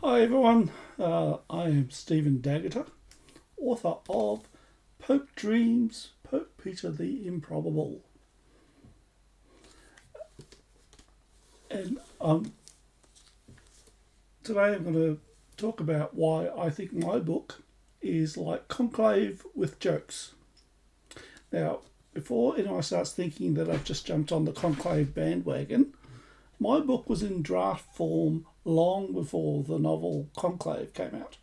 Hi everyone, I am Stephen Daggeter, author of Pope Dreams, Pope Peter the Improbable. And today I'm going to talk about why I think my book is like Conclave with jokes. Now, before anyone starts thinking that I've just jumped on the Conclave bandwagon, my book was in draft form long before the novel Conclave came out.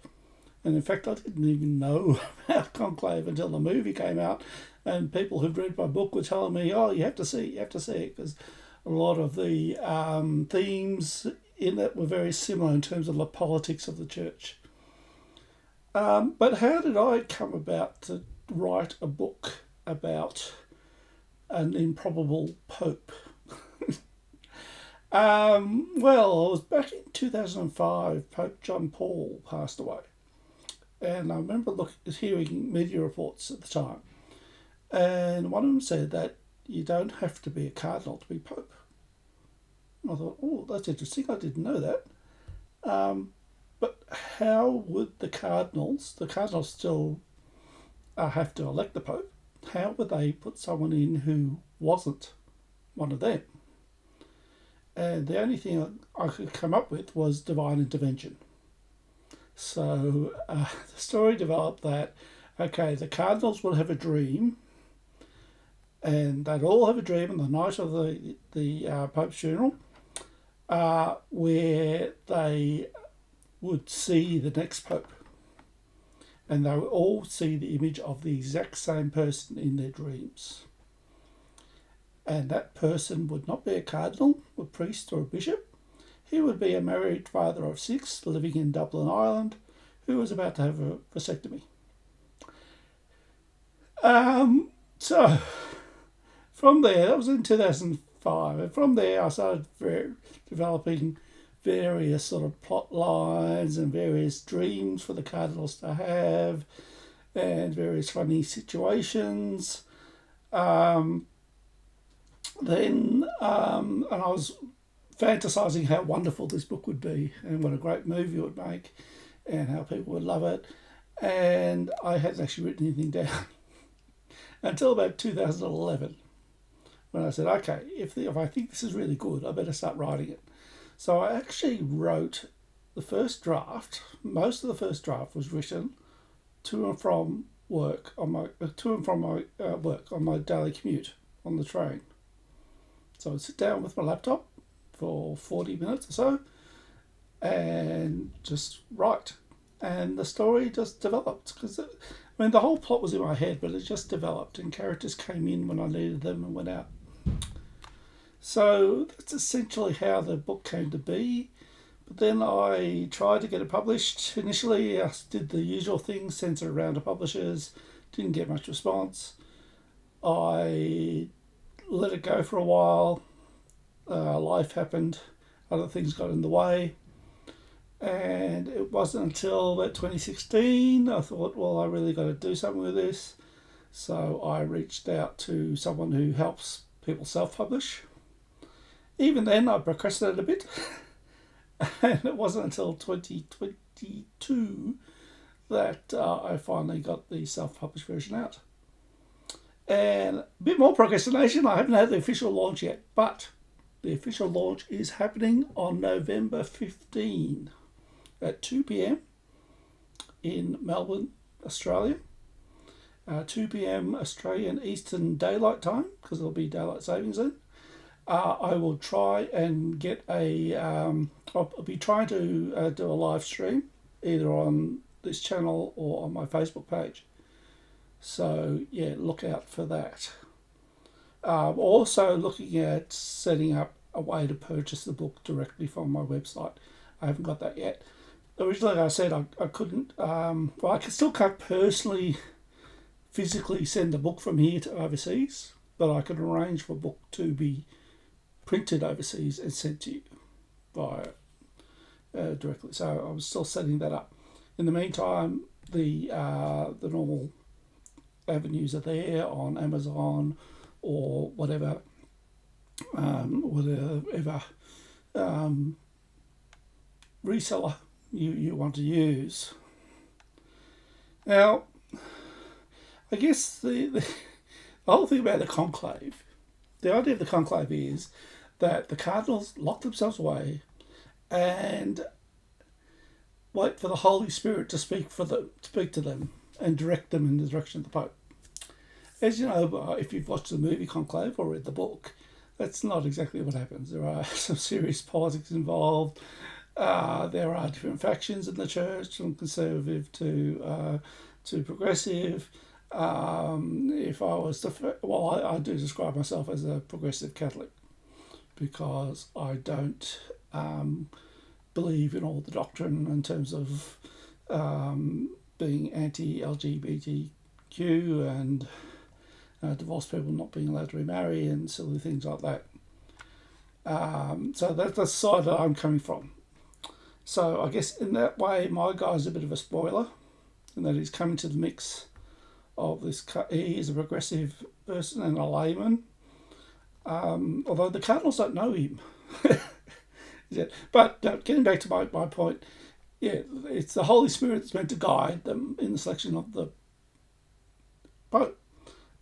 And in fact, I didn't even know about Conclave until the movie came out. And people who'd read my book were telling me, oh, you have to see it, because a lot of the themes in it were very similar in terms of the politics of the church. But how did I come about to write a book about an improbable pope? Well, it was back in 2005, Pope John Paul passed away. And I remember hearing media reports at the time. And one of them said that you don't have to be a cardinal to be pope. And I thought, oh, that's interesting. I didn't know that. But how would the cardinals still have to elect the pope, how would they put someone in who wasn't one of them? And the only thing I could come up with was divine intervention. So the story developed that, okay, the cardinals will have a dream, and they'd all have a dream on the night of the Pope's funeral, where they would see the next Pope. And they would all see the image of the exact same person in their dreams. And that person would not be a cardinal, a priest or a bishop. He would be a married father of 6 living in Dublin, Ireland, who was about to have a vasectomy. So from there, that was in 2005, and from there I started developing various sort of plot lines and various dreams for the cardinals to have and various funny situations. And I was fantasizing how wonderful this book would be and what a great movie it would make and how people would love it. And I hadn't actually written anything down until about 2011, when I said, okay, if I think this is really good, I better start writing it. So I actually wrote the first draft. Most of the first draft was written to and from work on my work on my daily commute on the train. So I'd sit down with my laptop for 40 minutes or so and just write. And the story just developed, because the whole plot was in my head, but it just developed and characters came in when I needed them and went out. So that's essentially how the book came to be. But then I tried to get it published. Initially, I did the usual thing, sent it around to publishers, didn't get much response. I let it go for a while. Life happened, other things got in the way. And it wasn't until about 2016 I thought, well, I really got to do something with this. So I reached out to someone who helps people self-publish. Even then, I procrastinated a bit. And it wasn't until 2022 that I finally got the self-published version out. And a bit more procrastination, I haven't had the official launch yet, but the official launch is happening on November 15 at 2 p.m. in Melbourne, Australia. 2 p.m. Australian Eastern Daylight Time, because there'll be daylight savings then. I will try and get I'll be trying to do a live stream either on this channel or on my Facebook page. So yeah, look out for that. Also looking at setting up a way to purchase the book directly from my website. I haven't got that yet. Originally I said I couldn't, I still can't personally, physically send the book from here to overseas, but I can arrange for a book to be printed overseas and sent to you via directly. So I'm still setting that up. In the meantime, the normal avenues are there on Amazon or whatever reseller you want to use. Now, I guess the whole thing about the conclave, the idea of the conclave is that the cardinals lock themselves away and wait for the Holy Spirit to speak to them and direct them in the direction of the Pope. As you know, if you've watched the movie Conclave or read the book, that's not exactly what happens. There are some serious politics involved. There are different factions in the church, from conservative to progressive. If I was to, I do describe myself as a progressive Catholic because I don't believe in all the doctrine in terms of being anti-LGBTQ and divorced people not being allowed to remarry and silly things like that. So that's the side that I'm coming from. So I guess in that way, my guy's a bit of a spoiler, in that he's coming to the mix of this. He is a progressive person and a layman, although the cardinals don't know him. Yeah. But getting back to my point, yeah, it's the Holy Spirit that's meant to guide them in the selection of the Pope.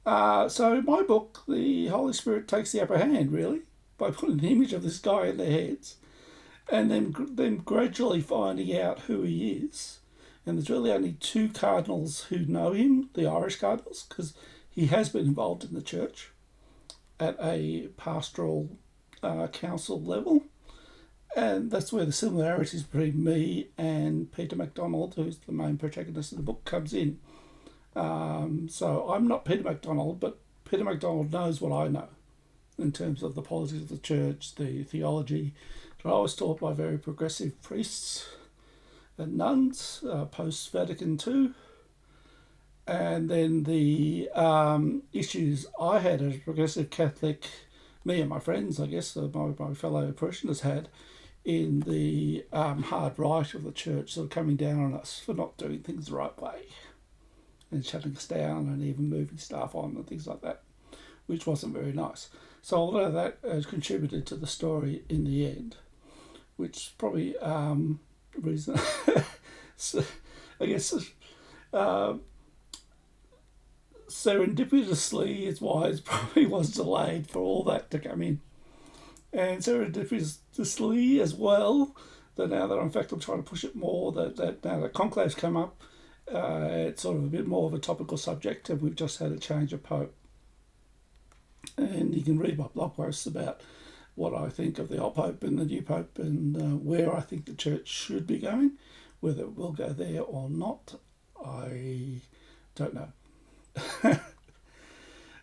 So in my book, the Holy Spirit takes the upper hand, really, by putting the image of this guy in their heads and then gradually finding out who he is. And there's really only two cardinals who know him, the Irish cardinals, because he has been involved in the church at a pastoral council level. And that's where the similarities between me and Peter MacDonald, who's the main protagonist of the book, comes in. So I'm not Peter MacDonald, but Peter MacDonald knows what I know in terms of the politics of the church, the theology. I was taught by very progressive priests and nuns post-Vatican II. And then the issues I had as a progressive Catholic, me and my friends, I guess, my fellow parishioners had, in the hard right of the church, sort of coming down on us for not doing things the right way and shutting us down and even moving staff on and things like that, which wasn't very nice. So although that has contributed to the story in the end, which probably reason, so I guess serendipitously is why it probably was delayed for all that to come in. And serendipitously as well, that now that in fact I'm trying to push it more, that now that Conclave's come up, it's sort of a bit more of a topical subject, and we've just had a change of Pope. And you can read my blog posts about what I think of the old Pope and the new Pope and where I think the church should be going. Whether it will go there or not, I don't know.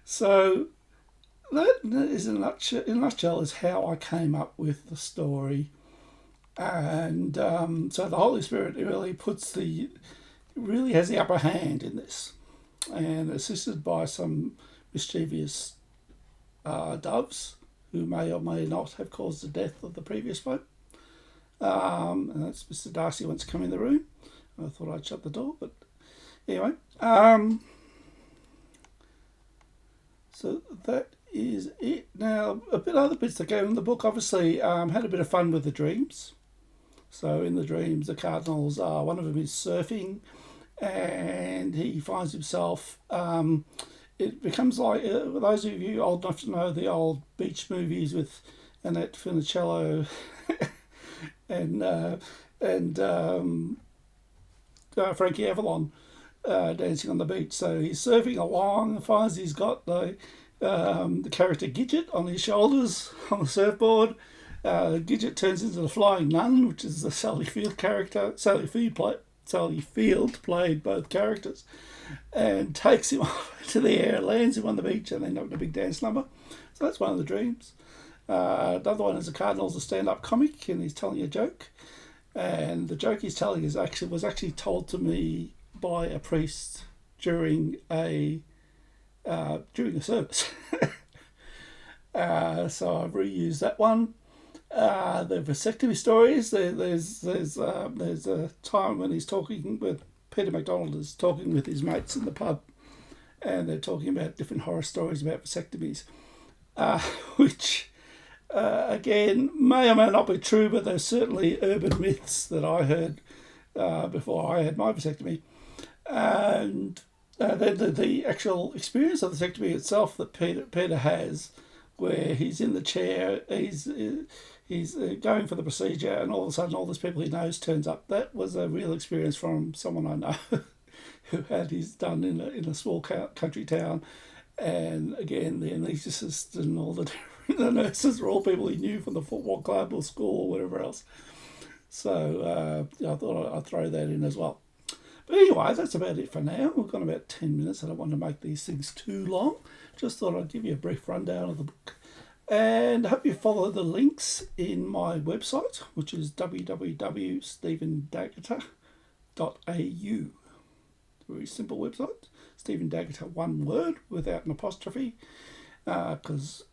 So that is in a nutshell is how I came up with the story. And so the Holy Spirit really has the upper hand in this, and assisted by some mischievous doves who may or may not have caused the death of the previous Pope. And that's Mr. Darcy wants to come in the room. I thought I'd shut the door, but anyway. So that is it. Now, a bit other bits that go in the book, obviously, had a bit of fun with the dreams. So in the dreams, the cardinals, one of them is surfing, and he finds himself, it becomes like, those of you old enough to know the old beach movies with Annette Funicello and Frankie Avalon dancing on the beach. So he's surfing along and finds he's got the character Gidget on his shoulders on the surfboard. Gidget turns into the Flying Nun, which is the Sally Field character. Sally Field played both characters, and takes him off into the air, lands him on the beach, and they end up in a big dance number. So that's one of the dreams. Another one is the Cardinal's a stand-up comic, and he's telling a joke, and the joke he's telling was actually told to me by a priest during a service. So I've reused that one. The vasectomy stories. There's a time when he's talking with Peter MacDonald is talking with his mates in the pub, and they're talking about different horror stories about vasectomies, which Again, may or may not be true, but there's certainly urban myths that I heard before I had my vasectomy. And then the actual experience of the vasectomy itself that Peter has, where he's in the chair, he's going for the procedure, and all of a sudden all these people he knows turns up. That was a real experience from someone I know who had his done in a small country town. And again, the anaesthetist and all the nurses were all people he knew from the football club or school or whatever else. So I thought I'd throw that in as well. But anyway, that's about it for now. We've got about 10 minutes. I don't want to make these things too long. Just thought I'd give you a brief rundown of the book. And I hope you follow the links in my website, which is www.stephendaggeter.au. Very simple website. Stephen Daggeter, one word, without an apostrophe, because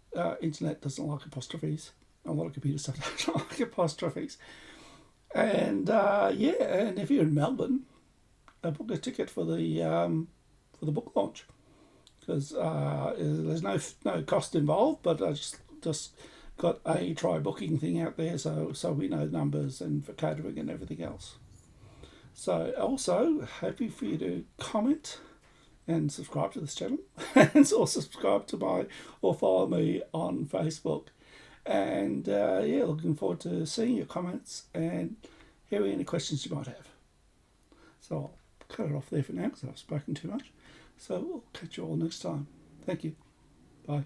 internet doesn't like apostrophes. A lot of computer stuff doesn't like apostrophes. And and if you're in Melbourne, book a ticket for the book launch, because there's no cost involved, but I just got a try booking thing out there, so we know numbers and for catering and everything else. So also happy for you to comment and subscribe to this channel, and or subscribe to or follow me on Facebook. And looking forward to seeing your comments and hearing any questions you might have. So I'll cut it off there for now because I've spoken too much. So we'll catch you all next time. Thank you. Bye.